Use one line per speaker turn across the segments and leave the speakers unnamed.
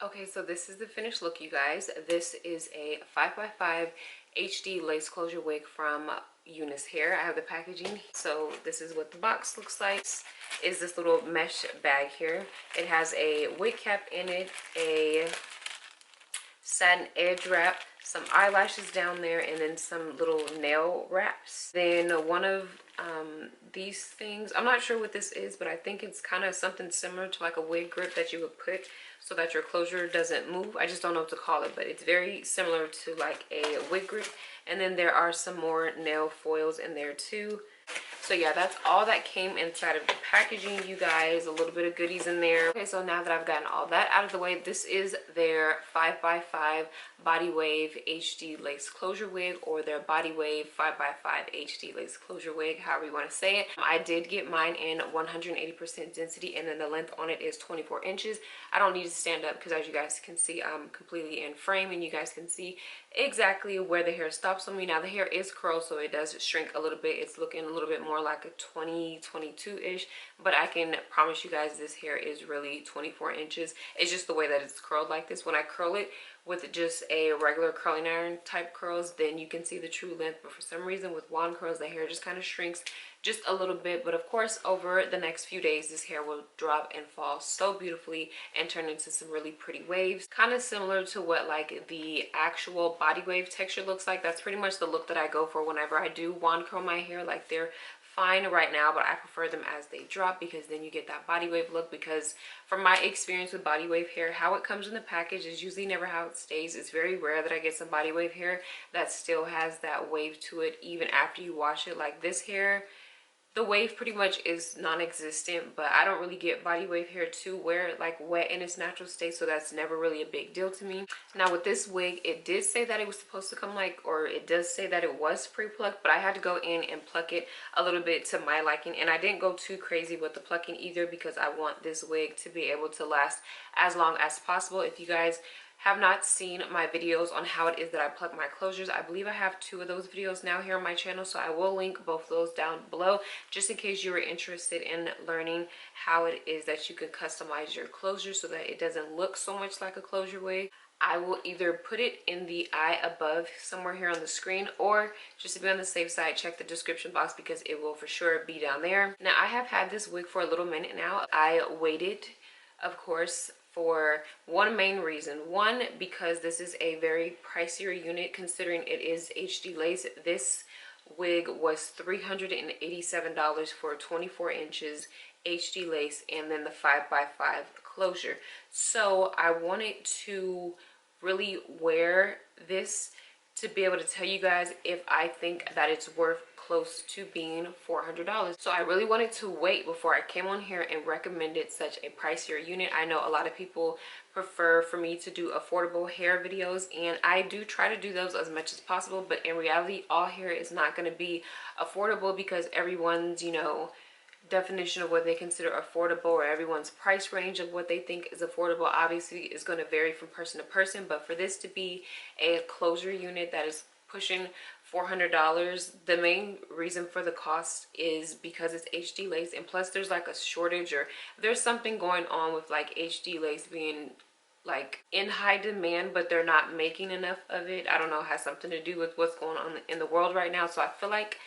Okay, so this is the finished look, you guys. This is a 5x5 HD lace closure wig from Unice hair. I have the packaging. So this is what the box looks like. Is this little mesh bag here. It has a wig cap in it, a satin edge wrap, some eyelashes down there, and then some little nail wraps. Then one of these things, I'm not sure what this is, but I think it's kind of something similar to like a wig grip that you would put so that your closure doesn't move. I just don't know what to call it, but it's very similar to like a wig grip. And then there are some more nail foils in there too. So yeah, that's all that came inside of the packaging, you guys. A little bit of goodies in there. Okay, so now that I've gotten all that out of the way, this is their 5x5 Body Wave HD Lace Closure Wig, or their Body Wave 5x5 HD Lace Closure Wig, however you want to say it. I did get mine in 180% density, and then the length on it is 24 inches. I don't need to stand up because, as you guys can see, I'm completely in frame, and you guys can see exactly where the hair stops on me. Now the hair is curled, so it does shrink a little bit. It's looking a little bit more like a 22-ish, but I can promise you guys this hair is really 24 inches. It's just the way that it's curled like this. When I curl it with just a regular curling iron type curls, then you can see the true length, but for some reason with wand curls, the hair just kind of shrinks just a little bit. But of course, over the next few days, this hair will drop and fall so beautifully and turn into some really pretty waves, kind of similar to what like the actual body wave texture looks like. That's pretty much the look that I go for whenever I do wand curl my hair. Like, they're fine right now, but I prefer them as they drop, because then you get that body wave look. Because from my experience with body wave hair, how it comes in the package is usually never how it stays. It's very rare that I get some body wave hair that still has that wave to it even after you wash it. Like this hair, the wave pretty much is non-existent, but I don't really get body wave hair to wear it like wet in its natural state, so that's never really a big deal to me. Now with this wig, it did say that it was supposed to come like, or it does say that it was pre-plucked, but I had to go in and pluck it a little bit to my liking, and I didn't go too crazy with the plucking either, because I want this wig to be able to last as long as possible. If you guys have not seen my videos on how it is that I pluck my closures, I believe I have 2 of those videos now here on my channel, so I will link both of those down below, just in case you are interested in learning how it is that you can customize your closure so that it doesn't look so much like a closure wig. I will either put it in the eye above somewhere here on the screen, or just to be on the safe side, check the description box, because it will for sure be down there. Now I have had this wig for a little minute now. I waited, of course, for one main reason. One, because this is a very pricier unit considering it is HD lace. This wig was $387 for 24 inches HD lace, and then the 5x5 closure. So I wanted to really wear this to be able to tell you guys if I think that it's worth close to being $400. So I really wanted to wait before I came on here and recommended such a pricier unit. I know a lot of people prefer for me to do affordable hair videos, and I do try to do those as much as possible, but in reality all hair is not going to be affordable, because everyone's, you know, definition of what they consider affordable, or everyone's price range of what they think is affordable, obviously is going to vary from person to person. But for this to be a closure unit that is pushing $400, the main reason for the cost is because it's HD lace, and plus there's like a shortage, or there's something going on with like HD lace being like in high demand, but they're not making enough of it. I don't know, it has something to do with what's going on in the world right now. So I feel like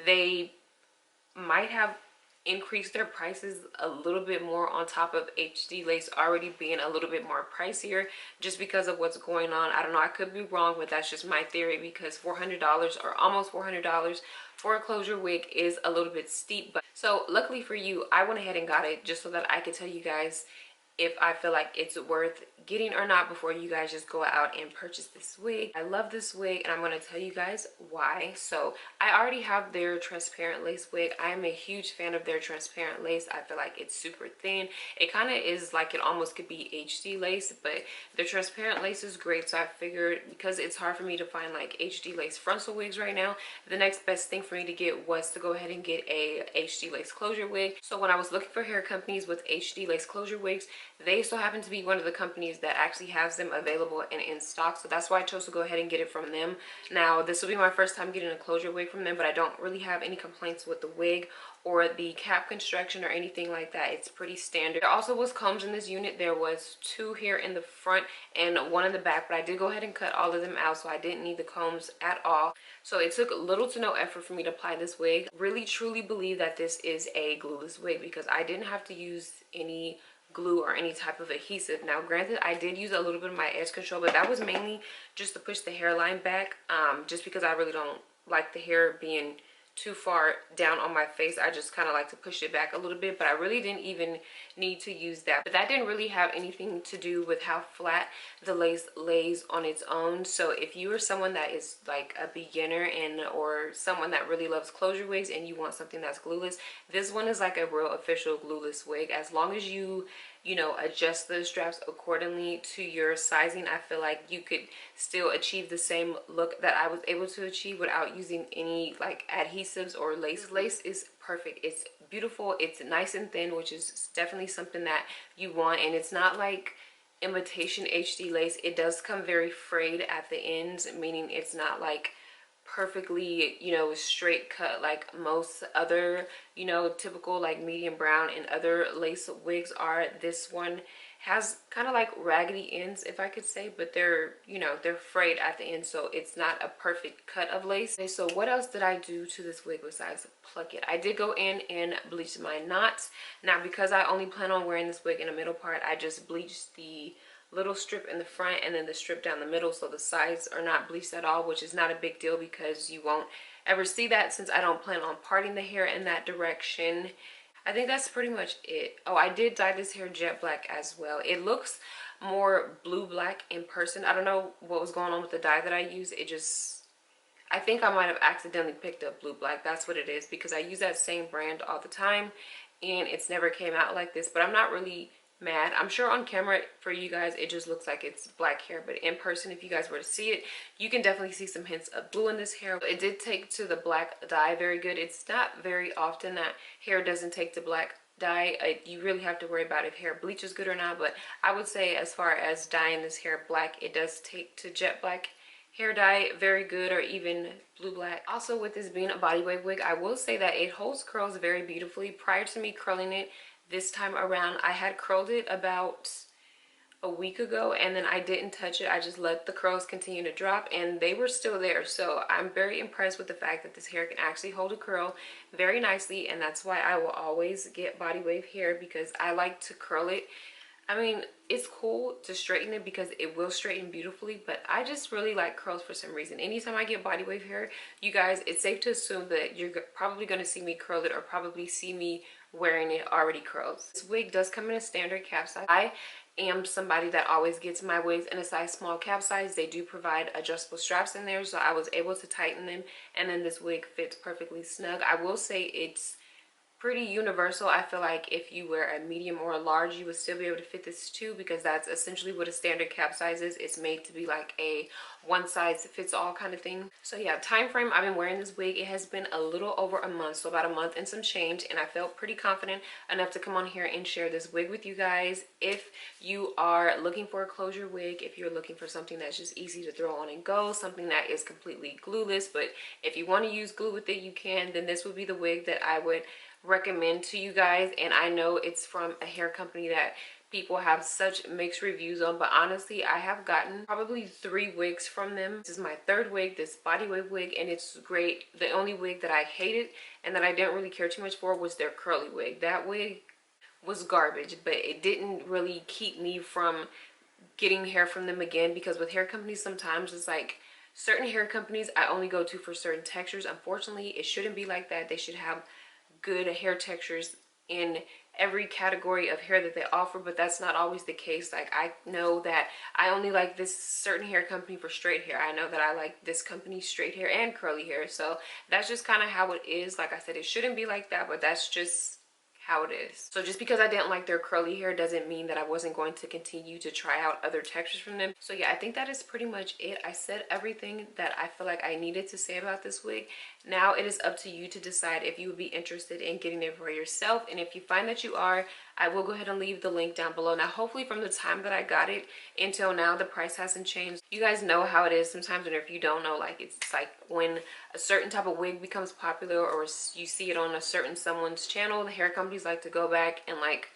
they might have increased their prices a little bit more on top of HD lace already being a little bit more pricier, just because of what's going on. I don't know, I could be wrong, but that's just my theory, because $400 or almost $400 for a closure wig is a little bit steep. But so luckily for you, I went ahead and got it just so that I could tell you guys if I feel like it's worth getting or not before you guys just go out and purchase this wig. I love this wig, and I'm going to tell you guys why. So I already have their transparent lace wig. I am a huge fan of their transparent lace. I feel like it's super thin. It kind of is like it almost could be HD lace, but their transparent lace is great. So I figured, because it's hard for me to find like HD lace frontal wigs right now, the next best thing for me to get was to go ahead and get a HD lace closure wig. So when I was looking for hair companies with HD lace closure wigs, they so happen to be one of the companies that actually has them available and in stock. So that's why I chose to go ahead and get it from them. Now, this will be my first time getting a closure wig from them, but I don't really have any complaints with the wig or the cap construction or anything like that. It's pretty standard. There also was combs in this unit. There was 2 here in the front and 1 in the back, but I did go ahead and cut all of them out, so I didn't need the combs at all. So it took little to no effort for me to apply this wig. Really truly believe that this is a glueless wig, because I didn't have to use any glue or any type of adhesive. Now granted, I did use a little bit of my edge control, but that was mainly just to push the hairline back, just because I really don't like the hair being too far down on my face. I just kind of like to push it back a little bit, but I really didn't even need to use that. But that didn't really have anything to do with how flat the lace lays on its own. So if you are someone that is like a beginner and or someone that really loves closure wigs and you want something that's glueless, this one is like a real official glueless wig. As long as you know, adjust the straps accordingly to your sizing, I feel like you could still achieve the same look that I was able to achieve without using any like adhesives or lace. This lace is perfect. It's beautiful. It's nice and thin, which is definitely something that you want. And it's not like imitation HD lace. It does come very frayed at the ends, meaning it's not like perfectly, you know, straight cut like most other, you know, typical like medium brown and other lace wigs are. This one has kind of like raggedy ends, if I could say, but they're, you know, they're frayed at the end, so it's not a perfect cut of lace. Okay, so what else did I do to this wig besides pluck it? I did go in and bleach my knots. Now, because I only plan on wearing this wig in the middle part, I just bleached the little strip in the front and then the strip down the middle, so the sides are not bleached at all, which is not a big deal because you won't ever see that since I don't plan on parting the hair in that direction. I think that's pretty much it. Oh, I did dye this hair jet black as well. It looks more blue black in person. I don't know what was going on with the dye that I used. It just, I think I might have accidentally picked up blue black. That's what it is, because I use that same brand all the time and it's never came out like this. But I'm not really mad. I'm sure on camera for you guys it just looks like it's black hair, but in person, if you guys were to see it, you can definitely see some hints of blue in this hair. It did take to the black dye very good. It's not very often that hair doesn't take to black dye. You really have to worry about if hair bleaches good or not, but I would say as far as dyeing this hair black, it does take to jet black hair dye very good, or even blue black. Also, with this being a body wave wig, I will say that it holds curls very beautifully. Prior to me curling it this time around, I had curled it about a week ago and then I didn't touch it. I just let the curls continue to drop and they were still there. So I'm very impressed with the fact that this hair can actually hold a curl very nicely, and that's why I will always get body wave hair, because I like to curl it. I mean, it's cool to straighten it because it will straighten beautifully, but I just really like curls for some reason. Anytime I get body wave hair, you guys, it's safe to assume that you're probably going to see me curl it or probably see me wearing it already curled. This wig does come in a standard cap size. I am somebody that always gets my wigs in a size small cap size. They do provide adjustable straps in there, so I was able to tighten them, and then this wig fits perfectly snug. I will say it's pretty universal. I feel like if you wear a medium or a large, you would still be able to fit this too, because that's essentially what a standard cap size is. It's made to be like a one size fits all kind of thing. So yeah, time frame, I've been wearing this wig. It has been a little over a month, so about a month and some change, and I felt pretty confident enough to come on here and share this wig with you guys. If you are looking for a closure wig, if you're looking for something that's just easy to throw on and go, something that is completely glueless, but if you want to use glue with it, you can, then this would be the wig that I would recommend to you guys. And I know it's from a hair company that people have such mixed reviews on, but honestly, I have gotten probably 3 wigs from them. This is my 3rd wig, this body wig, and it's great. The only wig that I hated and that I didn't really care too much for was their curly wig. That wig was garbage, but it didn't really keep me from getting hair from them again, because with hair companies, sometimes it's like certain hair companies I only go to for certain textures. Unfortunately, it shouldn't be like that. They should have good hair textures in every category of hair that they offer, but that's not always the case. Like, I know that I only like this certain hair company for straight hair. I know that I like this company straight hair and curly hair, so that's just kind of how it is. Like I said, it shouldn't be like that, but that's just how it is. So just because I didn't like their curly hair doesn't mean that I wasn't going to continue to try out other textures from them. So yeah, I think that is pretty much it. I said everything that I feel like I needed to say about this wig. Now it is up to you to decide if you would be interested in getting it for yourself, and if you find that you are, I will go ahead and leave the link down below. Now hopefully from the time that I got it until now, the price hasn't changed. You guys know how it is sometimes, and if you don't know, like, it's like when a certain type of wig becomes popular or you see it on a certain someone's channel, the hair companies like to go back and like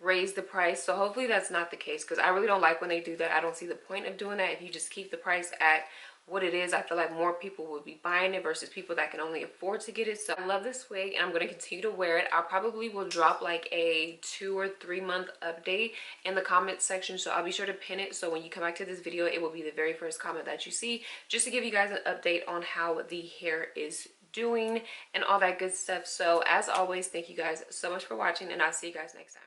raise the price. So hopefully that's not the case, because I really don't like when they do that. I don't see the point of doing that. If you just keep the price at what it is, I feel like more people would be buying it versus people that can only afford to get it. So I love this wig and I'm going to continue to wear it. I probably will drop like a 2 or 3 month update in the comment section, so I'll be sure to pin it, so when you come back to this video, it will be the very first comment that you see, just to give you guys an update on how the hair is doing and all that good stuff. So as always, thank you guys so much for watching, and I'll see you guys next time.